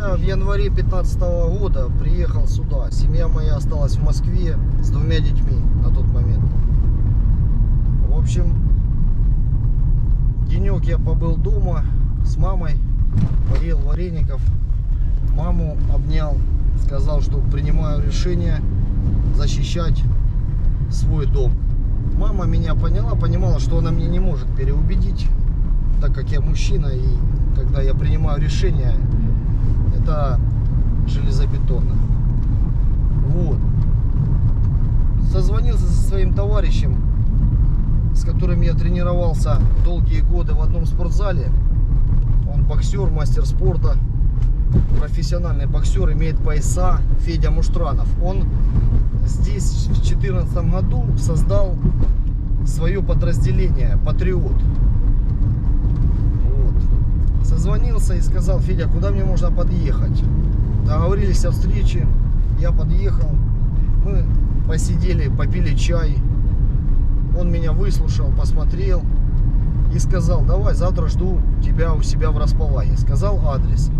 Я в январе 2015 года приехал сюда. Семья моя осталась в Москве с 2 детьми на тот момент. В общем, денек я побыл дома с мамой, поел вареников, маму обнял, сказал, что принимаю решение защищать свой дом. Мама меня понимала, что она меня не может переубедить, так как я мужчина, и когда я принимаю решение, это железобетонно. Вот. Созвонился со своим товарищем, с которым я тренировался долгие годы в одном спортзале. Он боксер, мастер спорта, профессиональный боксер, имеет пояса, Федя Муштранов. Он здесь в 2014 году создал свое подразделение «Патриот». Вот. Созвонился и сказал: Федя, куда мне можно подъехать? Договорились о встрече, я подъехал, мы посидели, попили чай. Он меня выслушал, посмотрел и сказал: давай, завтра жду тебя у себя в Располаге. Сказал адрес,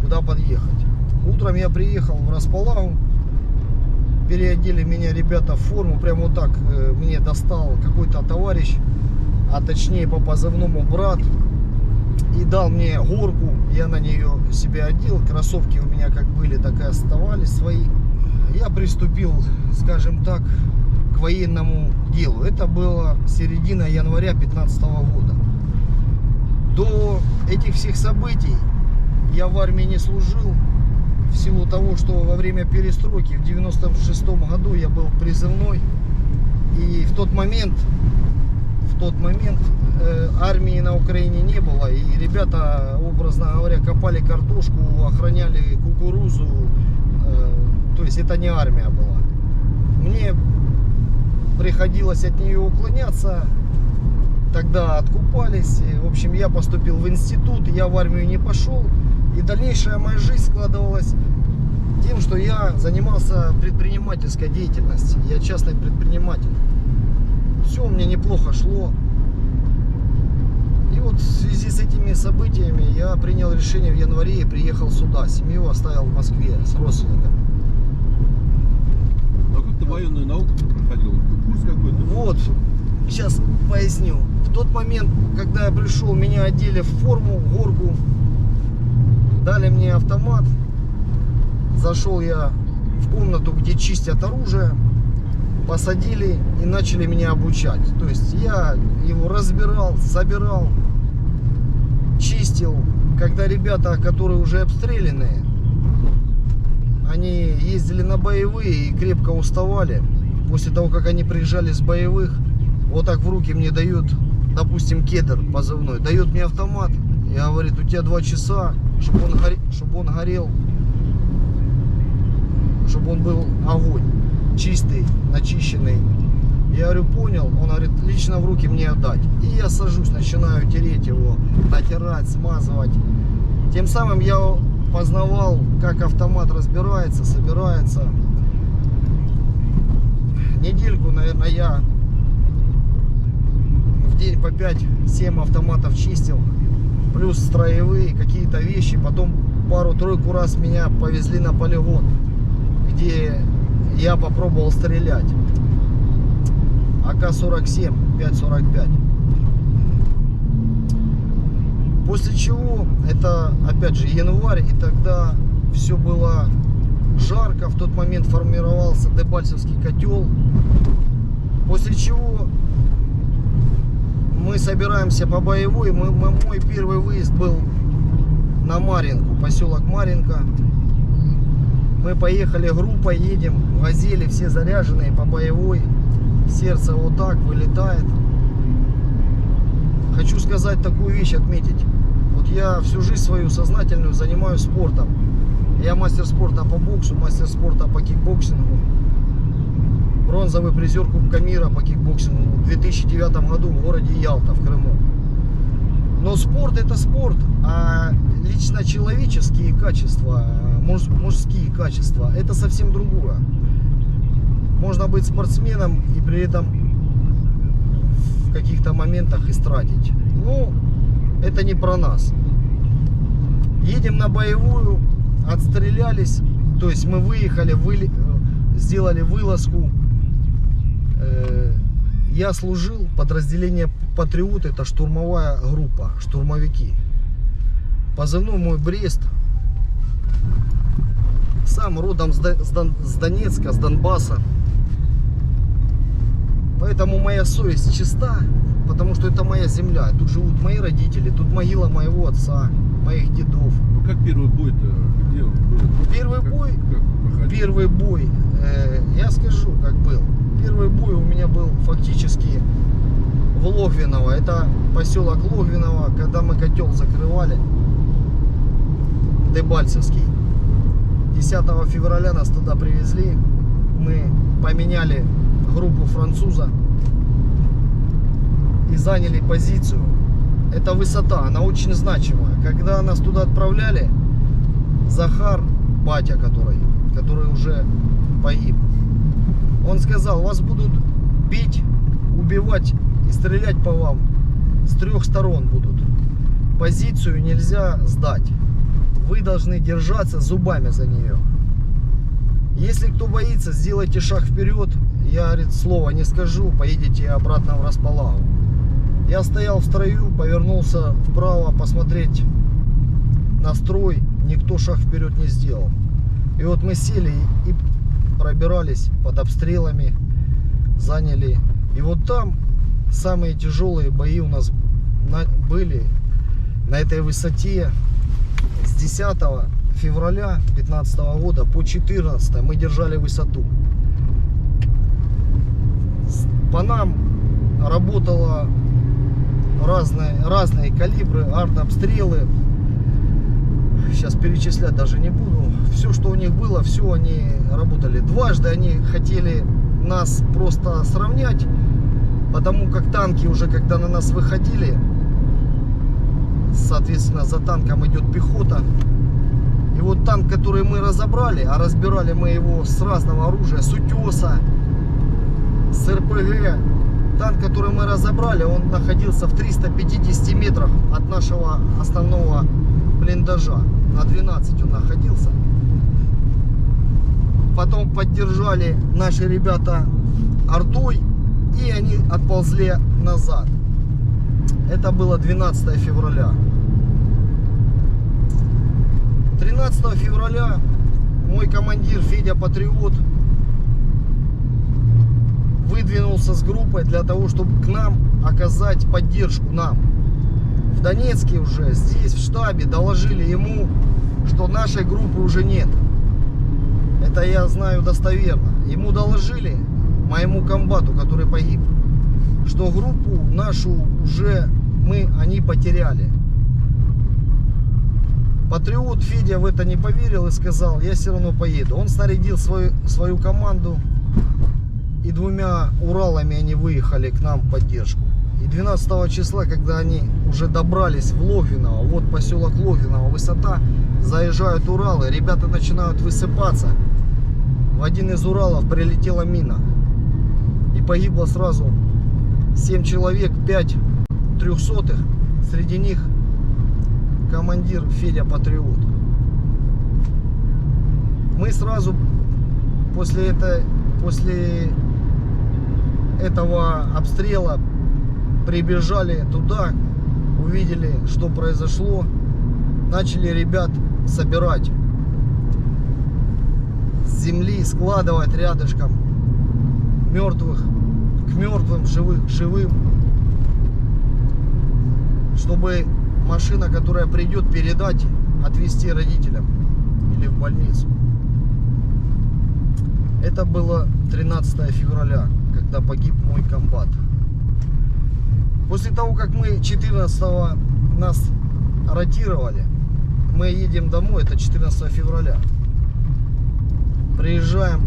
куда подъехать. Утром я приехал в Располагу, переодели меня ребята в форму, прямо вот так мне достал какой-то товарищ, а точнее по позывному брат, и дал мне горку, я на нее себе одел, кроссовки у меня как были, так и оставались свои. Я приступил, скажем так, к военному делу. Это было середина января 2015 года. До этих всех событий я в армии не служил, в силу того, что во время перестройки в 96 году я был призывной, и в тот момент армии на Украине не было, и ребята, образно говоря, копали картошку, охраняли кукурузу, то есть это не армия была. Мне приходилось от нее уклоняться, тогда откупались. В общем, я поступил в институт, я в армию не пошел, и дальнейшая моя жизнь складывалась тем, что я занимался предпринимательской деятельностью, я частный предприниматель. Все у меня неплохо шло. И вот в связи с этими событиями я принял решение в январе и приехал сюда. Семью оставил в Москве с родственниками. А как ты военную науку проходил? Курс какой-то? Вот, сейчас поясню. В тот момент, когда я пришел, меня одели в форму, горку, дали мне автомат. Зашел я в комнату, где чистят оружие, посадили и начали меня обучать. То есть я его разбирал, собирал, чистил. Когда ребята, которые уже обстрелянные, они ездили на боевые и крепко уставали. После того, как они приезжали с боевых, вот так в руки мне дают, допустим, кедр позывной, дает мне автомат и говорит: у тебя 2 часа, чтобы он горел, чтобы он был огонь, чистый, начищенный. Я говорю: понял. Он говорит: лично в руки мне отдать. И я сажусь, начинаю тереть его, натирать, смазывать. Тем самым я познавал, как автомат разбирается, собирается. Недельку, наверное, я в день по 5-7 автоматов чистил, плюс строевые какие-то вещи. Потом пару-тройку раз меня повезли на полигон, где я попробовал стрелять. АК-47, 5,45. После чего, это опять же январь, и тогда все было жарко. В тот момент формировался Дебальцевский котел. После чего мы собираемся по боевой. Мой первый выезд был на Марьинку, поселок Марьинка. Мы поехали группой, едем в «Газели», все заряженные по боевой. Сердце вот так вылетает. Хочу сказать такую вещь, отметить. Вот я всю жизнь свою сознательную занимаюсь спортом. Я мастер спорта по боксу, мастер спорта по кикбоксингу. Бронзовый призер Кубка мира по кикбоксингу в 2009 году в городе Ялта, в Крыму. Но спорт — это спорт, а лично человеческие качества, мужские качества — это совсем другое. Можно быть спортсменом и при этом в каких-то моментах истратить. Ну, это не про нас. Едем на боевую, отстрелялись, то есть мы выехали, сделали вылазку. Я служил, подразделение «Патриот», это штурмовая группа, штурмовики. Позывной мой Брест. Сам родом с Донецка, с Донбасса. Поэтому моя совесть чиста, потому что это моя земля. Тут живут мои родители, тут могила моего отца, моих дедов. Ну как первый бой-то? Где он был? Первый бой? Как проходил? Первый бой, я скажу, как был. Первый бой у меня был фактически в Логвиново. Это поселок Логвиново, когда мы котел закрывали, Дебальцевский. 10 февраля нас туда привезли. Мы поменяли группу француза и заняли позицию. Это высота, она очень значимая. Когда нас туда отправляли, Захар, батя который уже погиб, он сказал: вас будут бить, убивать и стрелять по вам с 3 сторон будут. Позицию нельзя сдать. Вы должны держаться зубами за нее. Если кто боится, сделайте шаг вперед. Я, говорит, слова не скажу, поедете обратно в Располагу. Я стоял в строю, повернулся вправо посмотреть на строй. Никто шаг вперед не сделал. И вот мы сели и пробирались под обстрелами, заняли. И вот там самые тяжелые бои у нас были на этой высоте. С 10 февраля 2015 года по 14 мы держали высоту. По нам работало разные калибры, артобстрелы. Сейчас перечислять даже не буду. Все, что у них было, все они работали. Дважды они хотели нас просто сравнять, потому как танки уже, когда на нас выходили, соответственно, за танком идет пехота. И вот танк, который мы разобрали, а разбирали мы его с разного оружия, с утеса, с РПГ. Танк, который мы разобрали, он находился в 350 метрах от нашего основного блиндажа. На 12 он находился. Потом поддержали наши ребята артой, и они отползли назад. Это было 12 февраля. 13 февраля мой командир Федя Патриот выдвинулся с группой для того, чтобы к нам оказать поддержку нам. В Донецке уже, здесь в штабе доложили ему, что нашей группы уже нет. Это я знаю достоверно. Ему доложили, моему комбату, который погиб, что группу нашу уже они потеряли. Патриот Федя в это не поверил и сказал: я все равно поеду. Он снарядил свою команду, и 2 Уралами они выехали к нам в поддержку. И 12 числа, когда они уже добрались в Логвиново, вот поселок Логвиново, высота, заезжают Уралы, ребята начинают высыпаться. В один из Уралов прилетела мина. И погибло сразу 7 человек, 5 трехсотых. Среди них командир Федя Патриот. Мы сразу после этого обстрела прибежали туда, увидели, что произошло, начали ребят собирать с земли, складывать рядышком мертвых к мертвым, живых к живым, чтобы машина, которая придет, передать, отвезти родителям или в больницу. Это было 13 февраля, когда погиб мой комбат. После того, как мы 14-го нас ротировали, мы едем домой, это 14 февраля. Приезжаем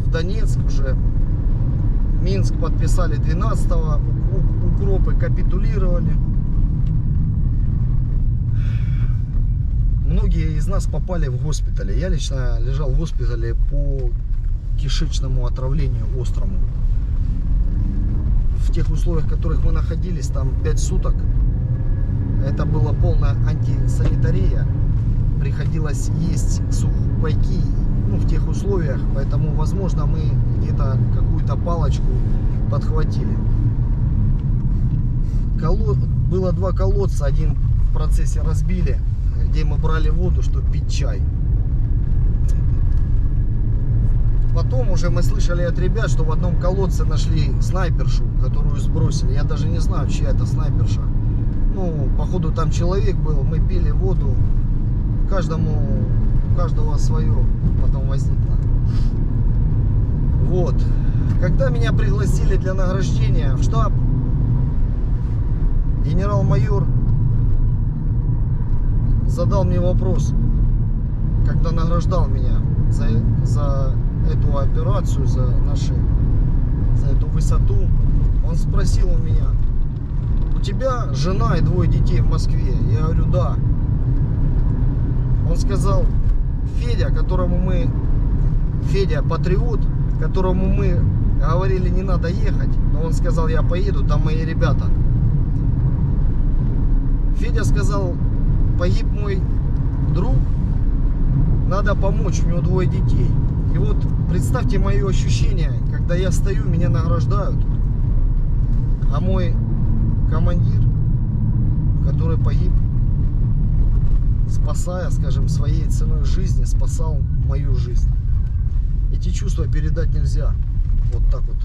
в Донецк уже. Минск подписали 12-го, укропы капитулировали. Многие из нас попали в госпиталь. Я лично лежал в госпитале по кишечному отравлению острому. В тех условиях, в которых мы находились, там 5 суток, это была полная антисанитария. приходилось есть сухпайки, ну, в тех условиях, поэтому, возможно, мы где-то какую-то палочку подхватили. Было 2 колодца, один в процессе разбили, где мы брали воду, чтобы пить чай. Потом уже мы слышали от ребят, что в одном колодце нашли снайпершу, которую сбросили. Я даже не знаю, чья это снайперша. Ну, походу там человек был, мы пили воду. У каждого свое потом возникло. Вот. Когда меня пригласили для награждения в штаб, генерал-майор задал мне вопрос, когда награждал меня за эту операцию, за эту высоту. Он спросил у меня: у тебя жена и 2 детей в Москве? Я говорю: да. Он сказал: Федя патриот, которому мы говорили, не надо ехать, но он сказал: я поеду, там мои ребята. Федя сказал: погиб мой друг, надо помочь, у него 2 детей. И вот представьте мое ощущение, когда я стою, меня награждают, а мой командир, который погиб, спасая, скажем, своей ценой жизни, спасал мою жизнь. Эти чувства передать нельзя. Вот так вот.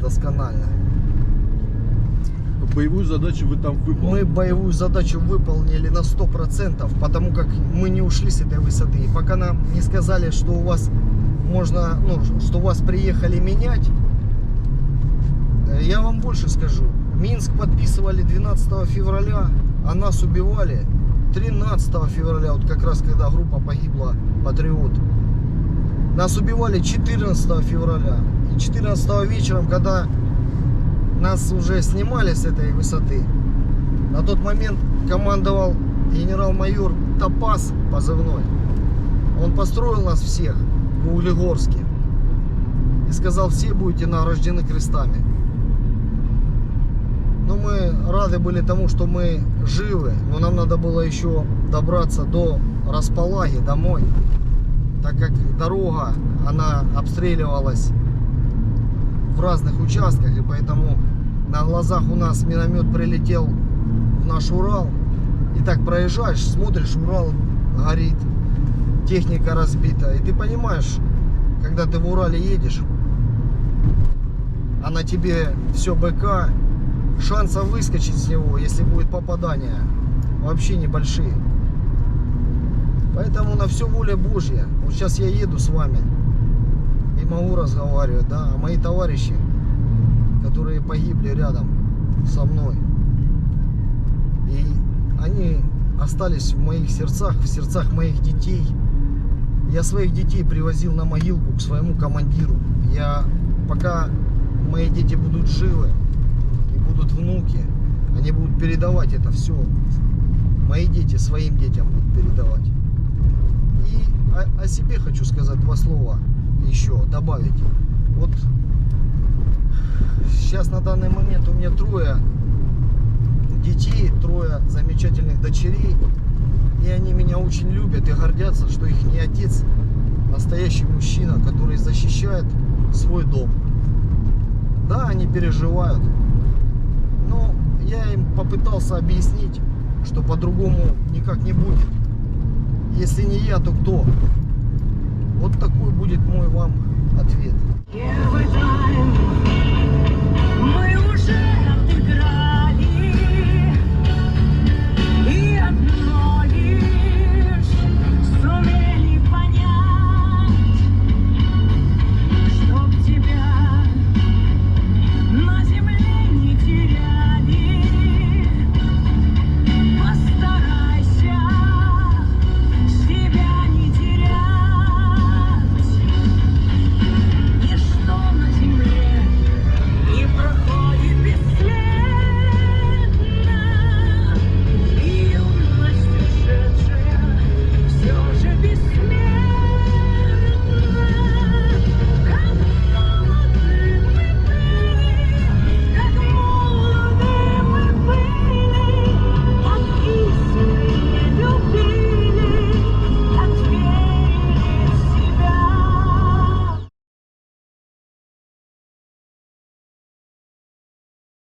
Досконально. Боевую задачу вы там выполнили? Мы боевую задачу выполнили на 100%, потому как мы не ушли с этой высоты. И пока нам не сказали, что у вас можно, что вас приехали менять, я вам больше скажу. Минск подписывали 12 февраля, а нас убивали 13 февраля, вот как раз когда группа погибла, Патриот. Нас убивали 14 февраля. И 14 вечером, когда нас уже снимали с этой высоты, на тот момент командовал генерал-майор Топас, позывной. Он построил нас всех в Углегорске и сказал: все будете награждены крестами. Но мы рады были тому, что мы живы, но нам надо было еще добраться до Располаги, домой, так как дорога, она обстреливалась в разных участках, и поэтому на глазах у нас миномет прилетел в наш Урал. И так проезжаешь, смотришь, Урал горит, техника разбита, и ты понимаешь, когда ты в Урале едешь, а на тебе все БК, шансов выскочить с него, если будет попадание, вообще небольшие. Поэтому на все воля Божья. Вот сейчас я еду с вами и могу разговаривать, да, а мои товарищи, которые погибли рядом со мной, и они остались в моих сердцах, в сердцах моих детей. Я своих детей привозил на могилку к своему командиру. Пока мои дети будут живы и будут внуки, они будут передавать это все. Мои дети своим детям будут передавать. И о себе хочу сказать 2 слова еще, добавить. Вот сейчас на данный момент у меня 3 детей, 3 замечательных дочерей. И они меня очень любят и гордятся, что их не отец, настоящий мужчина, который защищает свой дом. Да, они переживают, но я им попытался объяснить, что по-другому никак не будет. Если не я, то кто? Вот такой будет мой вам ответ. Every time